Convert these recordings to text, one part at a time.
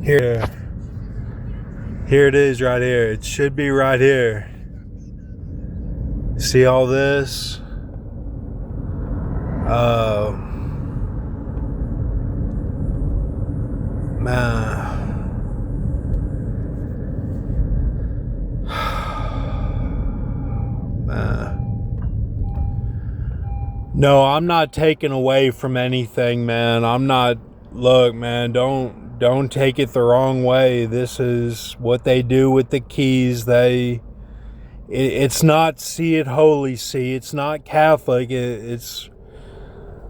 Here, here it is right here. It should be right here. See all this? Man. Man. No, I'm not taking away from anything, man. I'm not. Look, man, don't take it the wrong way. This is what they do with the keys. It's not see it holy see. It's not Catholic. It's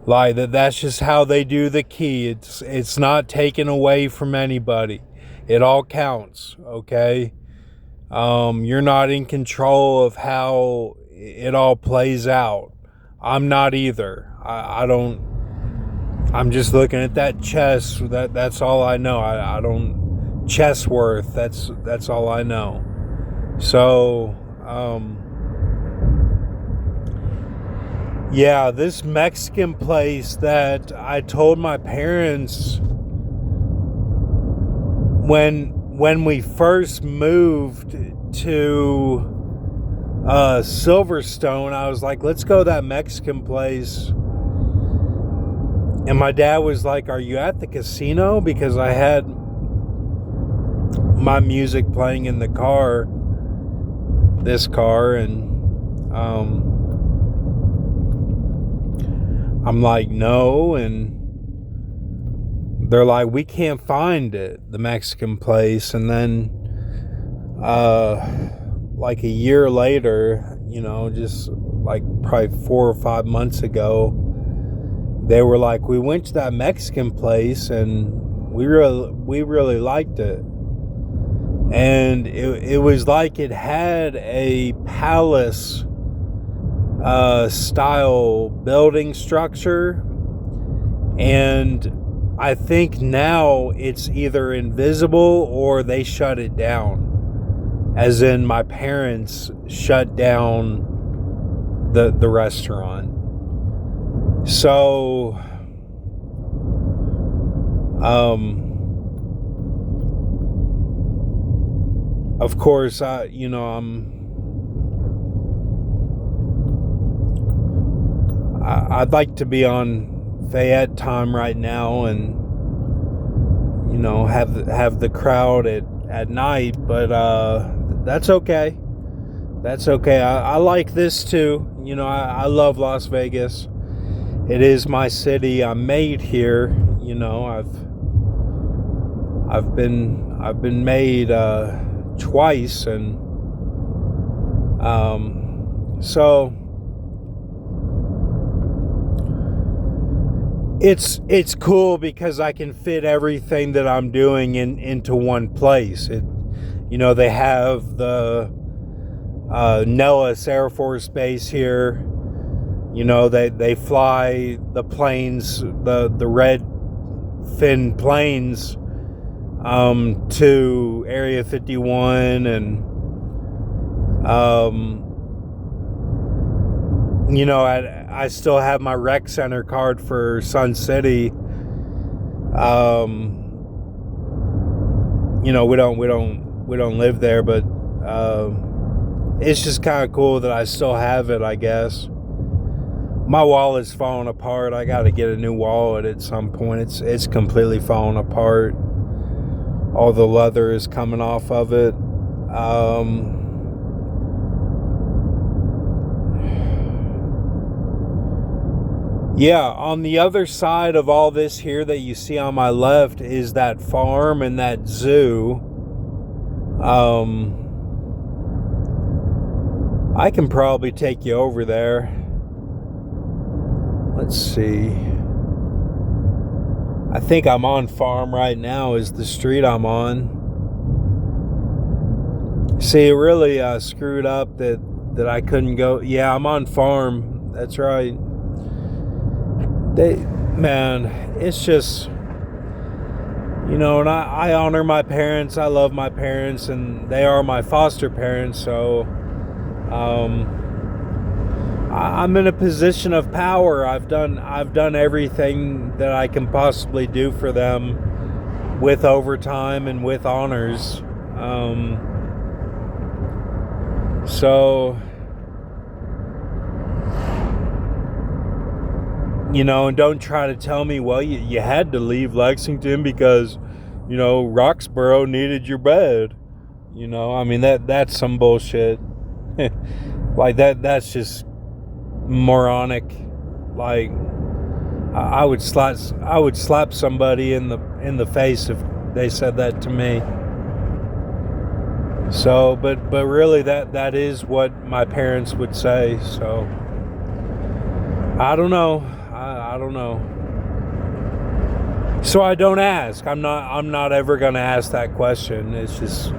like that. That's just how they do the key. It's not taken away from anybody. It all counts. Okay. You're not in control of how it all plays out. I'm not either. I don't. I'm just looking at that chess. That's all I know. I don't chess worth. That's all I know. So, yeah, this Mexican place that I told my parents when we first moved to Silverstone, I was like, let's go to that Mexican place. And my dad was like, are you at the casino? Because I had my music playing in the car, this car, and I'm like, no. And they're like, we can't find it, the Mexican place. And then like a year later, just like probably 4 or 5 months ago, they were like, we went to that Mexican place and we really liked it. And it was like it had a palace style building structure. And I think now it's either invisible or they shut it down. As in, my parents shut down the restaurant. So, of course, I'd like to be on Fayette time right now and, have the crowd at night, but, that's okay. That's okay. I like this too. I love Las Vegas. It is my city. I'm made here. I've been made twice, and so it's cool because I can fit everything that I'm doing into one place. They have the Nellis Air Force Base here. They fly the planes, the red fin planes, to Area 51, and I still have my rec center card for Sun City. We don't live there, but it's just kind of cool that I still have it, I guess. My wallet's falling apart. I got to get a new wallet at some point. It's completely falling apart. All the leather is coming off of it. Yeah, on the other side of all this here that you see on my left is that farm and that zoo. I can probably take you over there. Let's see. I think I'm on farm right now is the street I'm on. See, it really screwed up that I couldn't go. Yeah, I'm on farm. That's right. It's just, and I honor my parents. I love my parents, and they are my foster parents. So, I'm in a position of power. I've done everything that I can possibly do for them. with overtime and with honors. So, and don't try to tell me, well, you had to leave Lexington because, Roxborough needed your bed. I mean, that's some bullshit. Like that's just moronic. Like, I would slap somebody in the face if they said that to me. So, but really that is what my parents would say. So, I don't know. I don't know. So I don't ask. I'm not ever gonna ask that question. It's just,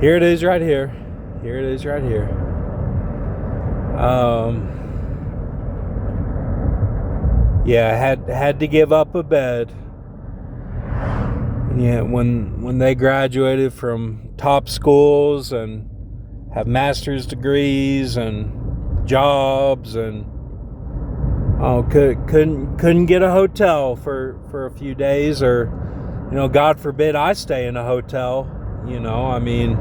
here it is right here. Here it is right here. Yeah, I had to give up a bed. Yeah, when they graduated from top schools and have master's degrees and jobs, and couldn't get a hotel for a few days, or God forbid I stay in a hotel. I mean,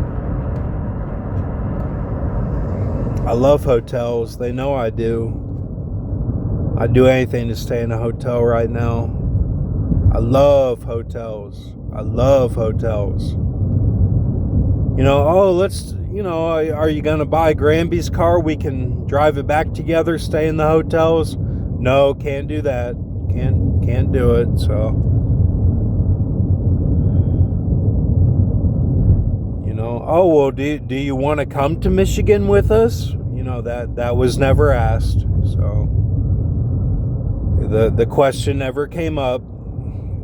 I love hotels. They know I do. I'd do anything to stay in a hotel right now. I love hotels. I love hotels. Are you going to buy Granby's car? We can drive it back together, stay in the hotels. No, can't do that. Can't do it. So, do you want to come to Michigan with us? That was never asked. So, the question never came up.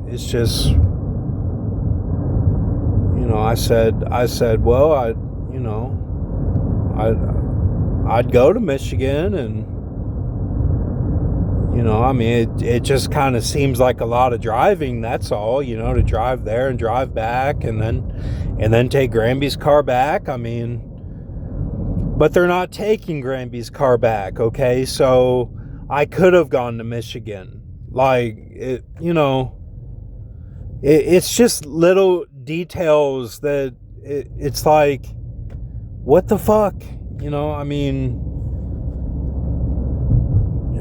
It's just, I said, well, I'd go to Michigan, and I mean, it just kind of seems like a lot of driving. That's all, to drive there and drive back, and then take Granby's car back. I mean, but they're not taking Granby's car back. Okay, so I could have gone to Michigan. Like, it's just little details that it's like, what the fuck? I mean,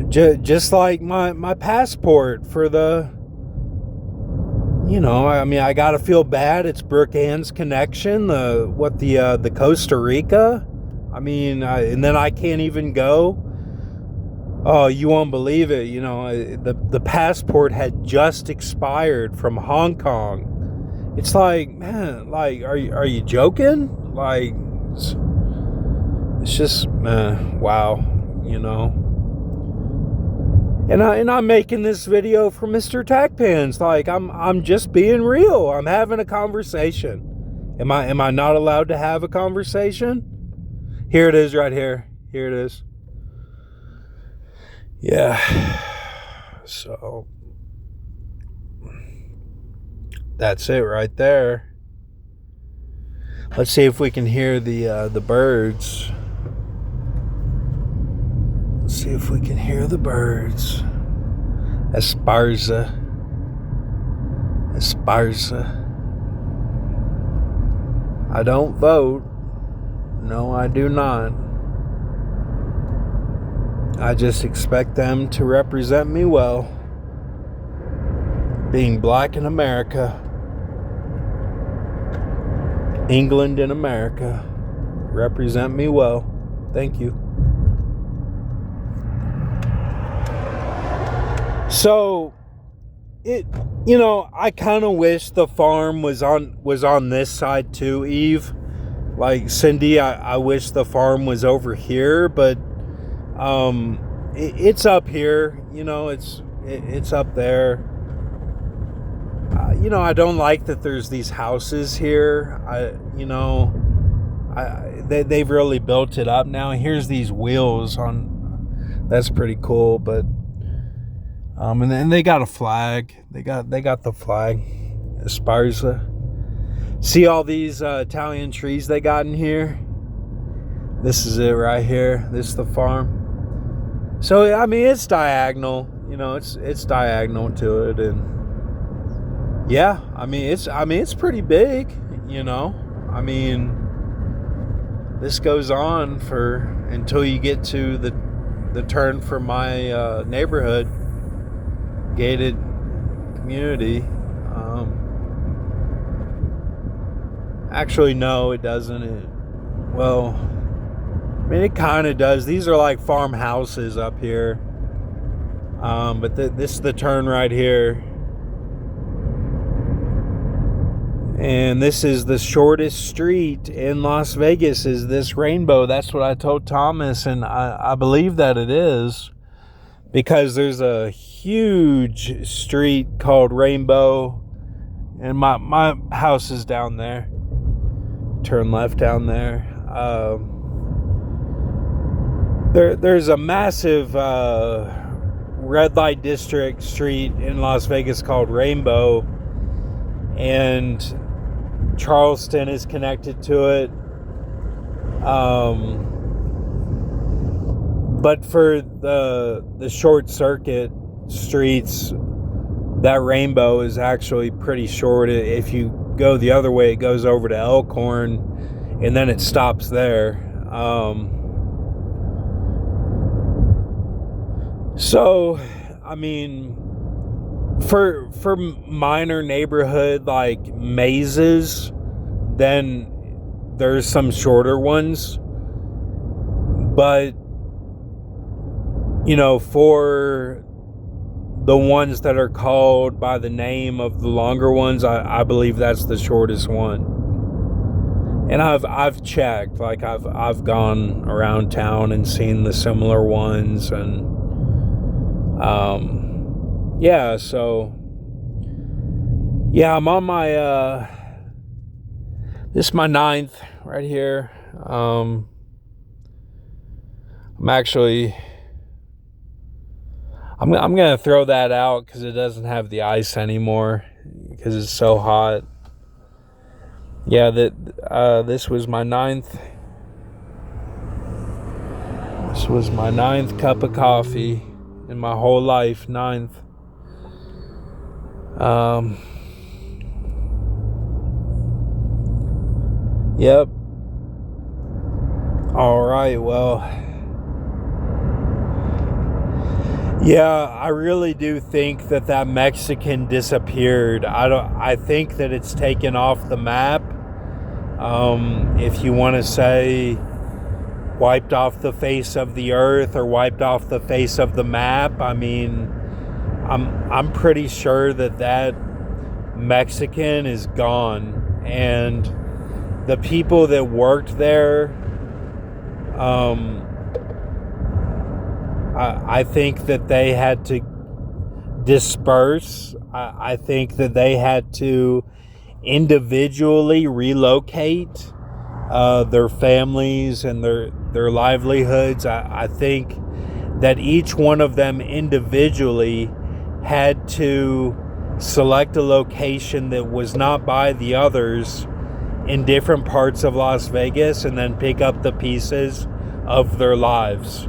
just like my passport for the, I mean, I gotta feel bad. It's Brooke Ann's connection, the Costa Rica. I mean, and then I can't even go. Oh, you won't believe it. The passport had just expired from Hong Kong. It's like, man, like, are you joking? Like, it's just, wow, And I'm making this video for Mr. Tack Pants. Like, I'm just being real. I'm having a conversation. Am I not allowed to have a conversation? Here it is right here. Here it is. Yeah. So that's it right there. Let's see if we can hear the birds. Let's see if we can hear the birds. Esparza. I don't vote. No, I do not. I just expect them to represent me well. Being black in America. England in America. Represent me well. Thank you. So, I kind of wish the farm was on this side too, Eve. Like, Cindy, I wish the farm was over here, but it's up here. It's up there. I don't like that there's these houses here. They've really built it up now. Here's these wheels on. That's pretty cool, but and then they got a flag. They got the flag. Esparza. See all these Italian trees they got in here? This is it right here. This is the farm. So, I mean, it's diagonal. It's diagonal to it, and Yeah, it's pretty big, you know. I mean, this goes on for until you get to the turn from my neighborhood, gated community. Actually, no, it doesn't. Well, I mean, it kind of does. These are like farmhouses up here. But this is the turn right here. And this is the shortest street in Las Vegas, is this Rainbow. That's what I told Thomas, and I believe that it is. Because there's a huge street called Rainbow, and my house is down there. Turn left down there. There's a massive red light district street in Las Vegas called Rainbow, and Charleston is connected to it. But for the short circuit streets, that Rainbow is actually pretty short. If you go the other way, it goes over to Elkhorn, and then it stops there. So, I mean, for minor neighborhood like mazes, then there's some shorter ones. But, you know, for the ones that are called by the name of the longer ones, I believe that's the shortest one. And I've checked, like I've gone around town and seen the similar ones, and yeah, so yeah, I'm on my this is my 9th right here. I'm gonna throw that out because it doesn't have the ice anymore because it's so hot. Yeah, this was my 9th. This was my 9th cup of coffee in my whole life. 9th. Yep. All right. Well, yeah, I really do think that Mexican disappeared. I think that it's taken off the map. If you want to say wiped off the face of the earth or wiped off the face of the map, I mean, I'm pretty sure that Mexican is gone, and the people that worked there, I think that they had to disperse. I think that they had to individually relocate their families and their livelihoods. I think that each one of them individually had to select a location that was not by the others in different parts of Las Vegas, and then pick up the pieces of their lives.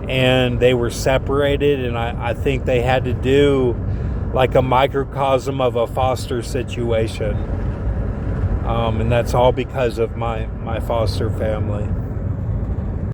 And they were separated, and I think they had to do like a microcosm of a foster situation. And that's all because of my foster family.